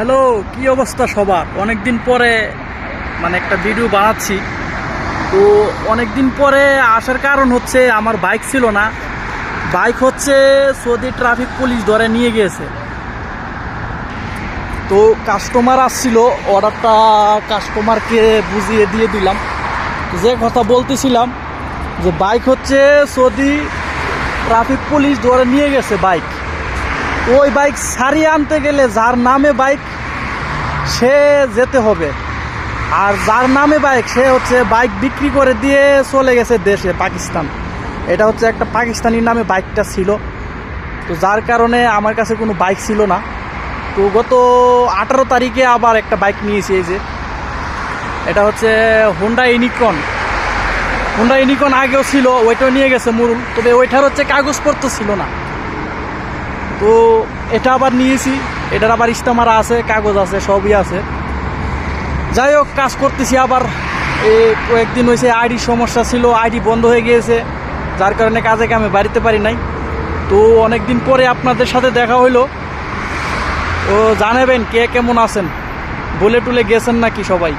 Hello, কি অবস্থা সবার? অনেকদিন পরে একটা ভিডিও বানাচ্ছি। তো অনেকদিন পরে আসার কারণ হচ্ছে আমার বাইক ছিল না। বাইক হচ্ছে সৌদি ট্রাফিক পুলিশ ধরে নিয়ে গিয়েছে। তো কাস্টমার আসছিল, অর্ডারটা কাস্টমারকে বুঝিয়ে দিয়ে দিলাম। যে কথা বলতেছিলাম যে বাইক হচ্ছে সৌদি ট্রাফিক পুলিশ ধরে নিয়ে গেছে বাইক। ওই বাইক সারিয়ে আনতে গেলে যার নামে বাইক সে যেতে হবে, আর যার নামে বাইক সে হচ্ছে বাইক বিক্রি করে দিয়ে চলে গেছে দেশে, পাকিস্তান। এটা হচ্ছে একটা পাকিস্তানির নামে বাইকটা ছিল। তো যার কারণে আমার কাছে কোনো বাইক ছিল না। তো গত 18 তারিখে আবার একটা বাইক নিয়েছি। এই যে এটা হচ্ছে হোন্ডা ইউনিকর্ন আগেও ছিল, ওইটাও নিয়ে গেছে মুরুল। তবে ওইটার হচ্ছে কাগজপত্র ছিল না। তো এটা আবার নিয়েছি, এটার আবার ইস্তামারা আছে, কাগজ আছে, সবই আছে। যাই হোক, কাজ করতেছি আবার। এই কয়েকদিন হয়েছে আইডির সমস্যা ছিল, আইডি বন্ধ হয়ে গিয়েছে, যার কারণে কাজে কামে বাড়িতে পারি নাই। তো অনেক দিন পরে আপনাদের সাথে দেখা হইলো। তো জানাবেন কে কেমন আছেন, বলে টুলে গেছেন নাকি সবাই।